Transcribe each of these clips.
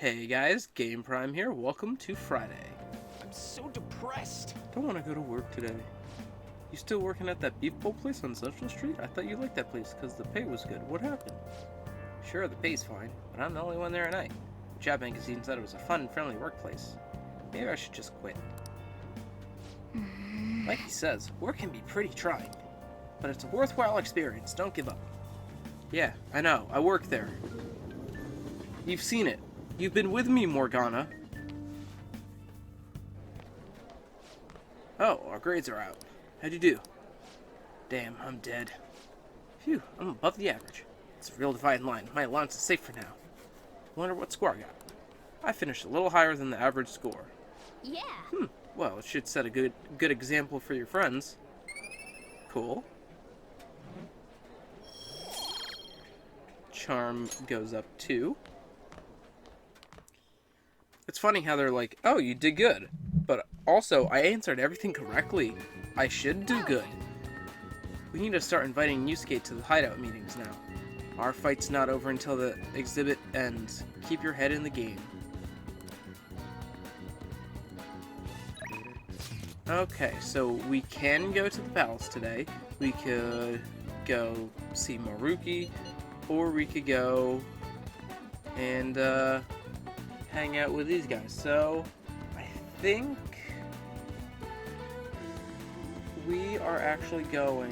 Hey guys, Game Prime here. Welcome to Friday. I'm so depressed. Don't want to go to work today. You still working at that beef bowl place on Central Street? I thought you liked that place because the pay was good. What happened? Sure, the pay's fine, but I'm the only one there at night. The job magazine said it was a fun and friendly workplace. Maybe I should just quit. Like he says, work can be pretty trying, but it's a worthwhile experience. Don't give up. Yeah, I know. I work there. You've seen it. You've been with me, Morgana. Oh, our grades are out. How'd you do? Damn, I'm dead. Phew, I'm above the average. It's a real dividing line. My allowance is safe for now. Wonder what score I got. I finished a little higher than the average score. Yeah. Well, it should set a good example for your friends. Cool. Charm goes up 2. It's funny how they're like, oh, you did good. But also, I answered everything correctly. I should do good. We need to start inviting Yusuke to the hideout meetings now. Our fight's not over until the exhibit ends. Keep your head in the game. Okay, so we can go to the palace today. We could go see Maruki, or we could go and hang out with these guys. So I think we are actually going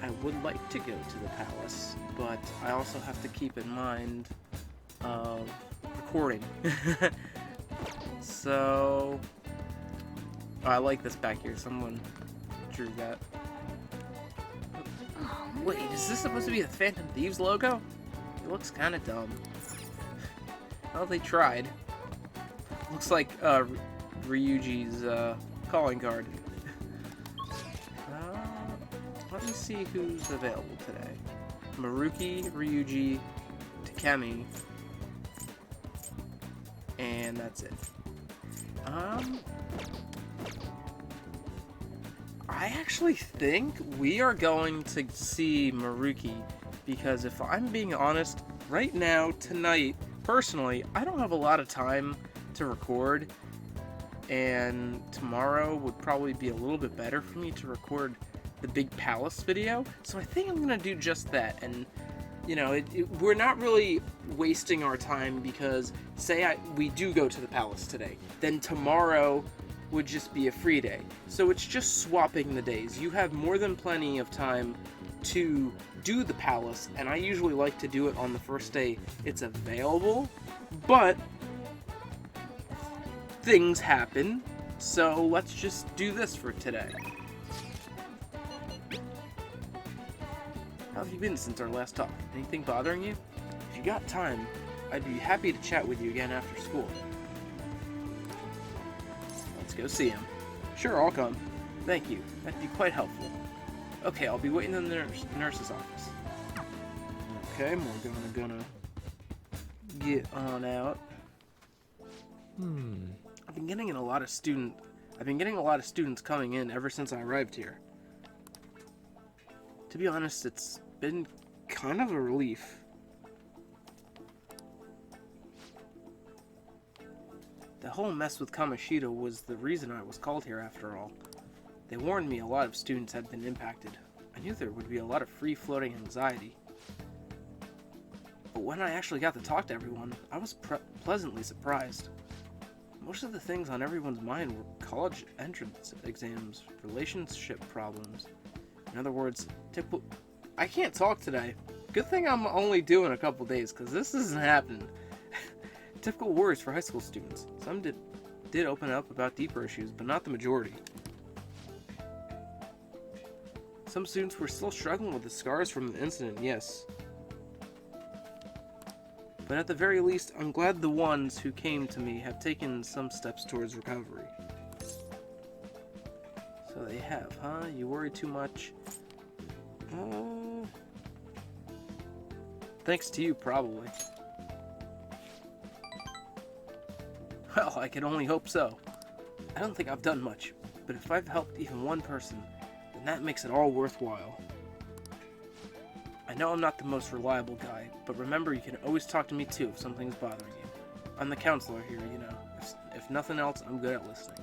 I would like to go to the palace, but I also have to keep in mind of recording. So I like this back here. Someone drew that. Wait, is this supposed to be the Phantom Thieves logo? It looks kind of dumb. Well, they tried. Looks like Ryuji's calling card. Let me see who's available today. Maruki, Ryuji, Takemi, and that's it. I actually think we are going to see Maruki, because if I'm being honest, right now, tonight, personally, I don't have a lot of time to record, and tomorrow would probably be a little bit better for me to record the big palace video, so I think I'm gonna do just that. And you know, we're not really wasting our time, because say we do go to the palace today, then tomorrow would just be a free day. So it's just swapping the days. You have more than plenty of time to do the palace, and I usually like to do it on the first day it's available, but things happen, so let's just do this for today. How have you been since our last talk? Anything bothering you? If you got time, I'd be happy to chat with you again after school. Let's go see him. Sure, I'll come. Thank you. That'd be quite helpful. Okay, I'll be waiting in the nurse's office. Okay, we're gonna get on out. I've been getting a lot of students coming in ever since I arrived here. To be honest, it's been kind of a relief. The whole mess with Kamoshida was the reason I was called here after all. They warned me a lot of students had been impacted. I knew there would be a lot of free-floating anxiety. But when I actually got to talk to everyone, I was pleasantly surprised. Most of the things on everyone's mind were college entrance exams, relationship problems. In other words, typical... I can't talk today. Good thing I'm only doing a couple days, because this isn't happening. Typical worries for high school students. Some did open up about deeper issues, but not the majority. Some students were still struggling with the scars from the incident, yes. But at the very least, I'm glad the ones who came to me have taken some steps towards recovery. So they have, huh? You worry too much? Thanks to you, probably. Well, I can only hope so. I don't think I've done much, but if I've helped even one person, then that makes it all worthwhile. I know I'm not the most reliable guy, but remember you can always talk to me too if something's bothering you. I'm the counselor here, you know. If nothing else, I'm good at listening.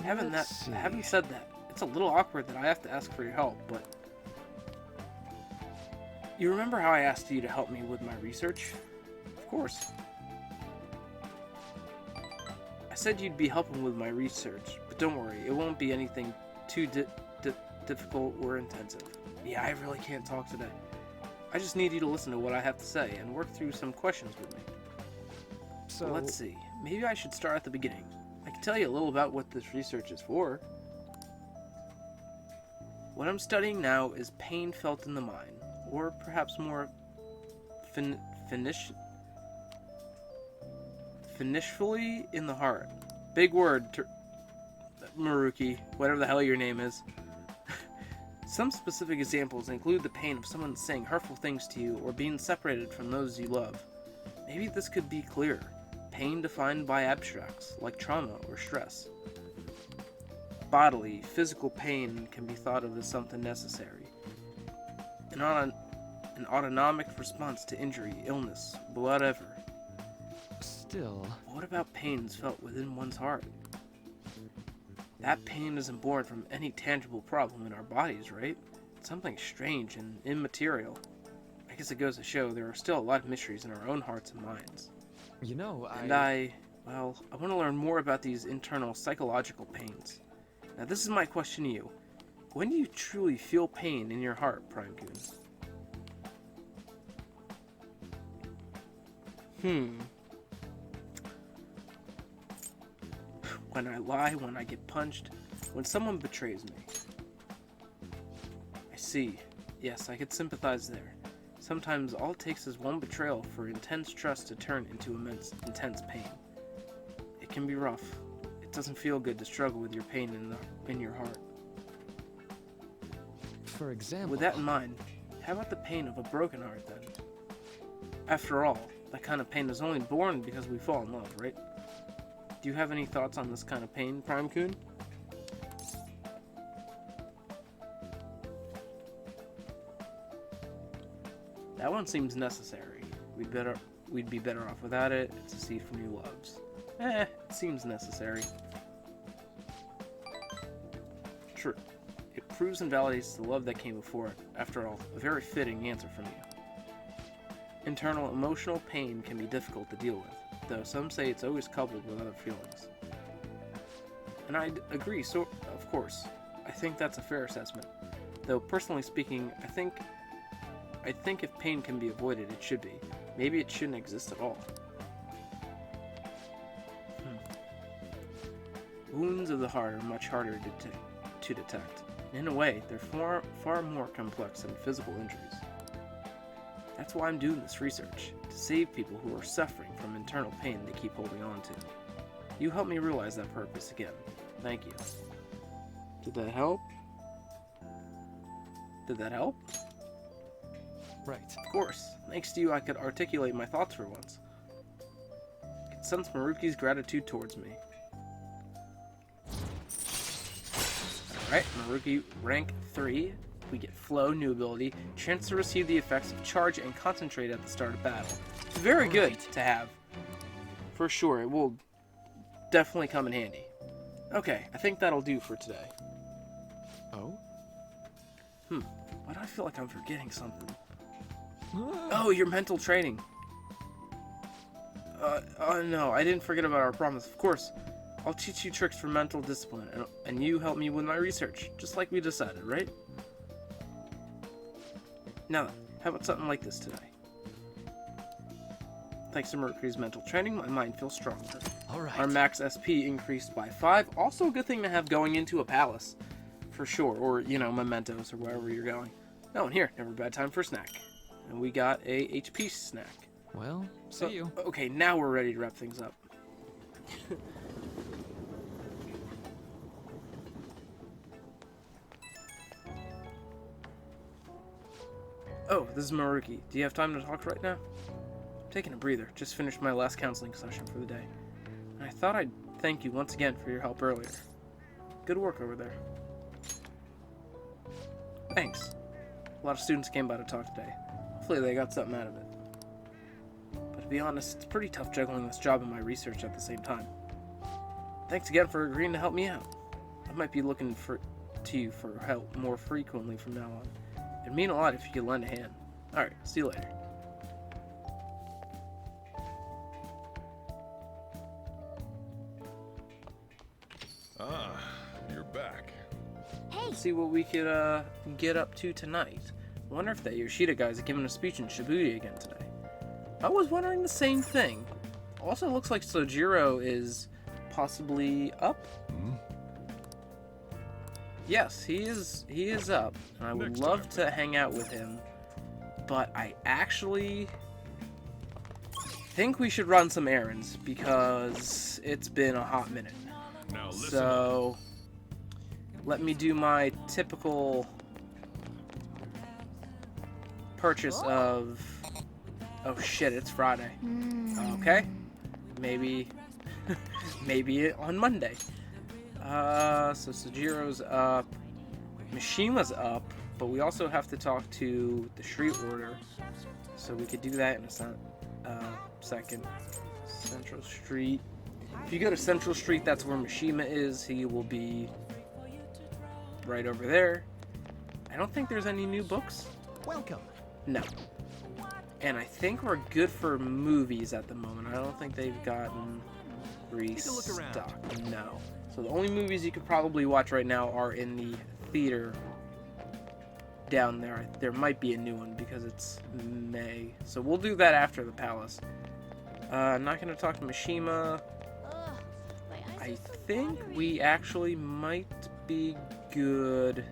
Having said that, it's a little awkward that I have to ask for your help, but... You remember how I asked you to help me with my research? Of course. I said you'd be helping with my research, but don't worry, it won't be anything too difficult or intensive. Yeah, I really can't talk today. I just need you to listen to what I have to say and work through some questions with me. So let's see. Maybe I should start at the beginning. I can tell you a little about what this research is for. What I'm studying now is pain felt in the mind, or perhaps more finishfully in the heart. Big word, Maruki, whatever the hell your name is. Some specific examples include the pain of someone saying hurtful things to you or being separated from those you love. Maybe this could be clearer. Pain defined by abstracts, like trauma or stress. Bodily, physical pain can be thought of as something necessary. An autonomic response to injury, illness, whatever. Still... What about pains felt within one's heart? That pain isn't born from any tangible problem in our bodies, right? It's something strange and immaterial. I guess it goes to show there are still a lot of mysteries in our own hearts and minds. You know, I want to learn more about these internal psychological pains. Now, this is my question to you. When do you truly feel pain in your heart, Prime-kun? When I lie, when I get punched, when someone betrays me. I see. Yes, I could sympathize there. Sometimes all it takes is one betrayal for intense trust to turn into intense pain. It can be rough. It doesn't feel good to struggle with your pain in your heart. For example... With that in mind, how about the pain of a broken heart then? After all, that kind of pain is only born because we fall in love, right? Do you have any thoughts on this kind of pain, Prime-kun? That one seems necessary. We'd be better off without it. It's a seed for new loves. It seems necessary. True. It proves and validates the love that came before it. After all, a very fitting answer from you. Internal emotional pain can be difficult to deal with, though some say it's always coupled with other feelings. And I'd agree, so of course. I think that's a fair assessment. Though personally speaking, I think if pain can be avoided, it should be. Maybe it shouldn't exist at all. Wounds of the heart are much harder to detect. In a way, they're far more complex than physical injuries. That's why I'm doing this research, to save people who are suffering from internal pain they keep holding on to. You helped me realize that purpose again. Thank you. Did that help? Did that help? Right. Of course. Thanks to you, I could articulate my thoughts for once. I could sense Maruki's gratitude towards me. Alright, Maruki, rank 3. We get Flow, new ability, chance to receive the effects of charge and concentrate at the start of battle. It's very good to have. For sure, it will definitely come in handy. Okay, I think that'll do for today. Oh? Why do I feel like I'm forgetting something? Oh, your mental training. No, I didn't forget about our promise. Of course, I'll teach you tricks for mental discipline, and you help me with my research, just like we decided, right? Now, how about something like this today? Thanks to Mercury's mental training, my mind feels stronger. Alright. Our max SP increased by 5. Also a good thing to have going into a palace. For sure. Or, you know, mementos or wherever you're going. Oh, and here, never a bad time for a snack. And we got a HP snack. Well, see you. Okay, now we're ready to wrap things up. Oh, this is Maruki. Do you have time to talk right now? I'm taking a breather. Just finished my last counseling session for the day. And I thought I'd thank you once again for your help earlier. Good work over there. Thanks. A lot of students came by to talk today. Hopefully they got something out of it. But to be honest, it's pretty tough juggling this job and my research at the same time. Thanks again for agreeing to help me out. I might be looking to you for help more frequently from now on. It'd mean a lot if you could lend a hand. Alright, see you later. Ah, you're back. Hey, Let's see what we could get up to tonight. Wonder if that Yoshida guy's giving a speech in Shibuya again today. I was wondering the same thing. Also looks like Sojiro is possibly up. Yes, he is up, and I would Next love time. to hang out with him, but I actually think we should run some errands because it's been a hot minute. Now listen. So let me do my typical purchase of, oh shit, it's Friday. Okay, maybe maybe on Monday. So Sojiro's up, Mishima's up, but we also have to talk to the street order, so we could do that in a second. Central Street. If you go to Central Street, that's where Mishima is. He will be right over there. I don't think there's any new books. Welcome. No. And I think we're good for movies at the moment. I don't think they've gotten a look around. restocked. No. So the only movies you could probably watch right now are in the theater down there. There might be a new one because it's May. So we'll do that after the palace. I'm not going to talk to Mishima. I think we actually might be good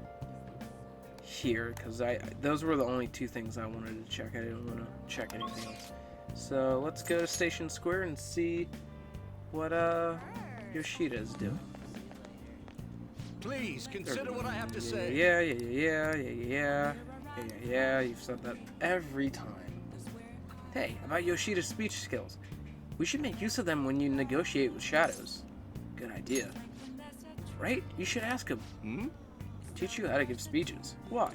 here because those were the only two things I wanted to check. I didn't want to check anything else. So let's go to Station Square and see what Yoshida is doing. Please consider what I have to say. Yeah. You've said that every time. Hey, about Yoshida's speech skills. We should make use of them when you negotiate with shadows. Good idea. Right? You should ask him. Teach you how to give speeches. Why?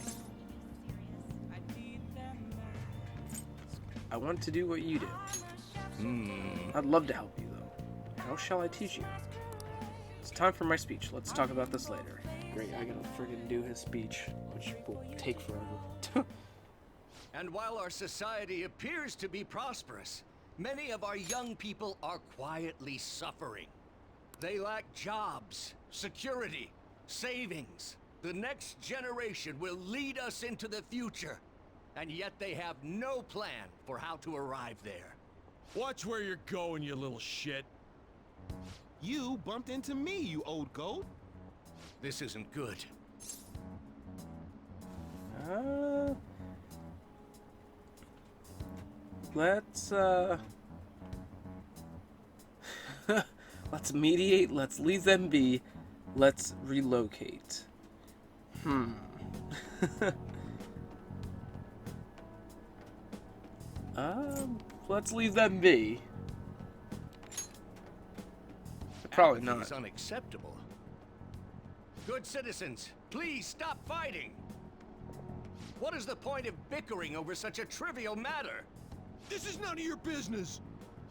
I want to do what you do. I'd love to help you, though. How shall I teach you? It's time for my speech. Let's talk about this later. Great, I gotta friggin' do his speech, which will take forever. And while our society appears to be prosperous, many of our young people are quietly suffering. They lack jobs, security, savings. The next generation will lead us into the future, and yet they have no plan for how to arrive there. Watch where you're going, you little shit. You bumped into me, you old goat. This isn't good. Let's let's mediate, let's leave them be, let's relocate. Let's leave them be. Probably Apathy not. is unacceptable. Good citizens, please stop fighting. What is the point of bickering over such a trivial matter? This is none of your business.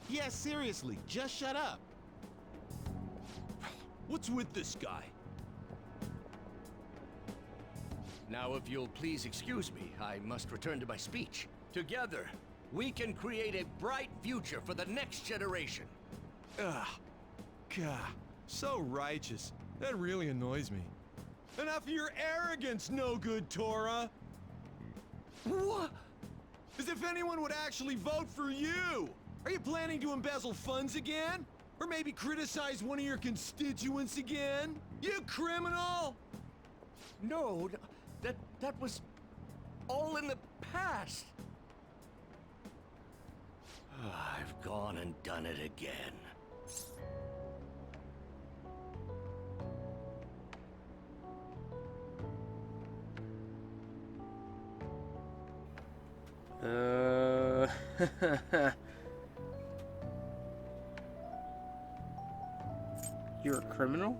Yeah, seriously, just shut up. What's with this guy? Now, if you'll please excuse me, I must return to my speech. Together, we can create a bright future for the next generation. Ugh. God, so righteous. That really annoys me. Enough of your arrogance, no good Torah. What? As if anyone would actually vote for you! Are you planning to embezzle funds again? Or maybe criticize one of your constituents again? You criminal! No, that was all in the past. I've gone and done it again. You're a criminal?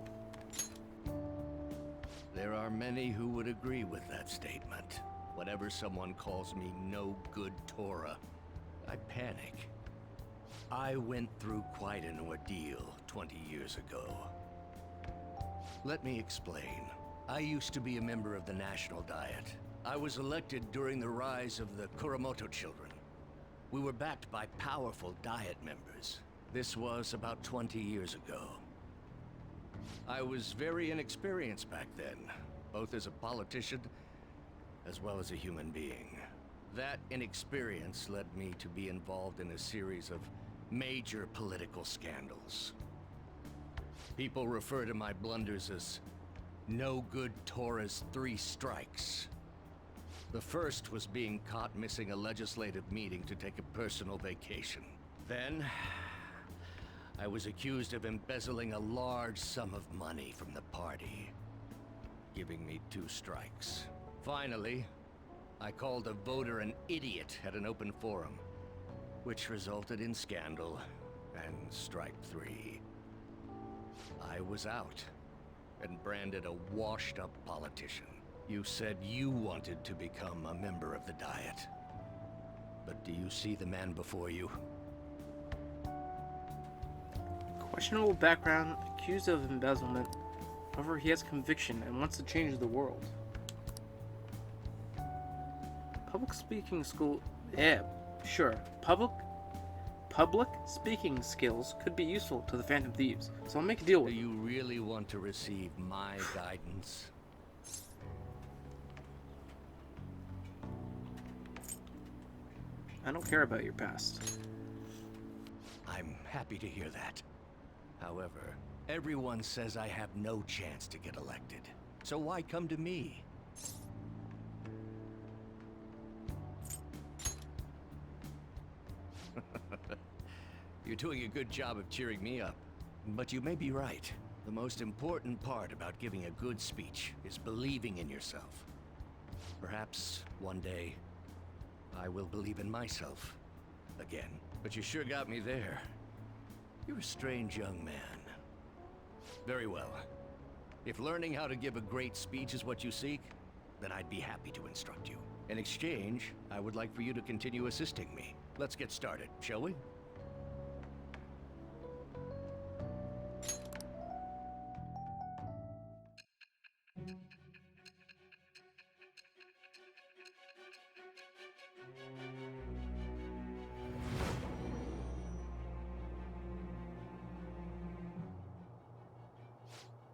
There are many who would agree with that statement. Whenever someone calls me no good Torah, I panic. I went through quite an ordeal 20 years ago. Let me explain. I used to be a member of the National Diet. I was elected during the rise of the Kuramoto children. We were backed by powerful Diet members. This was about 20 years ago. I was very inexperienced back then, both as a politician as well as a human being. That inexperience led me to be involved in a series of major political scandals. People refer to my blunders as no good Torah's 3 strikes. The first was being caught missing a legislative meeting to take a personal vacation. Then, I was accused of embezzling a large sum of money from the party, giving me 2 strikes. Finally, I called a voter an idiot at an open forum, which resulted in scandal and strike 3. I was out and branded a washed-up politician. You said you wanted to become a member of the Diet. But do you see the man before you? Questionable background, accused of embezzlement. However, he has conviction and wants to change the world. Public speaking school... Yeah, sure. Public speaking skills could be useful to the Phantom Thieves, so I'll make a deal Do with you. you really want to receive my guidance? I don't care about your past. I'm happy to hear that. However, everyone says I have no chance to get elected. So why come to me? You're doing a good job of cheering me up. But you may be right. The most important part about giving a good speech is believing in yourself. Perhaps one day, I will believe in myself again. But you sure got me there. You're a strange young man. Very well. If learning how to give a great speech is what you seek, then I'd be happy to instruct you. In exchange, I would like for you to continue assisting me. Let's get started, shall we?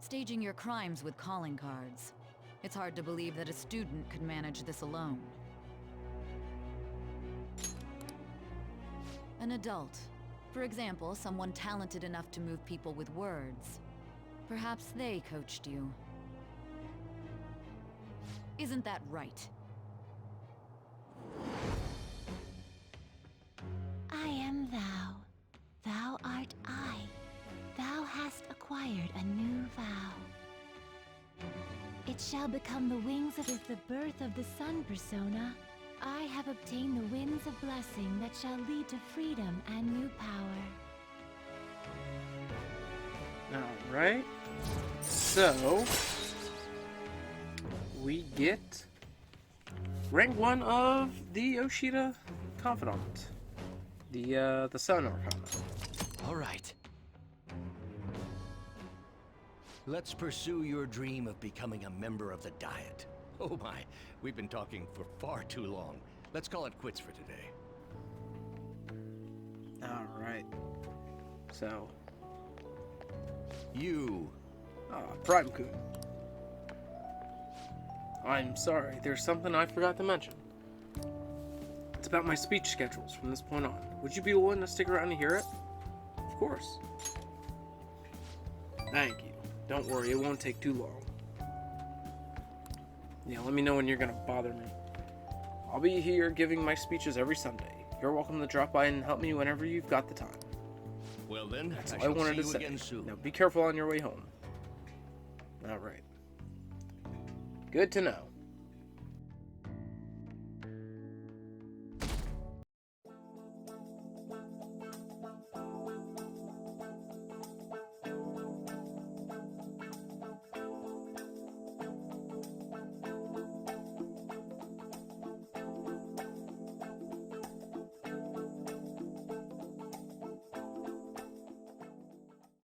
Staging your crimes with calling cards. It's hard to believe that a student could manage this alone. An adult. For example, someone talented enough to move people with words. Perhaps they coached you. Isn't that right? I am thou. Thou art I. Thou hast acquired a new vow. It shall become the wings of the birth of the sun persona. I have obtained the winds of blessing that shall lead to freedom and new power. Alright. So... we get... rank 1 of the Yoshida Confidant. The Sun Arcana. All right. Let's pursue your dream of becoming a member of the Diet. Oh my, we've been talking for far too long. Let's call it quits for today. Alright. So... You... Prime-kun. I'm sorry, there's something I forgot to mention. It's about my speech schedules from this point on. Would you be willing to stick around to hear it? Of course. Thank you. Don't worry, it won't take too long. Yeah, let me know when you're gonna bother me. I'll be here giving my speeches every Sunday. You're welcome to drop by and help me whenever you've got the time. Well then, That's I all I shall wanted see to you say. again soon. Now be careful on your way home. Alright. Good to know.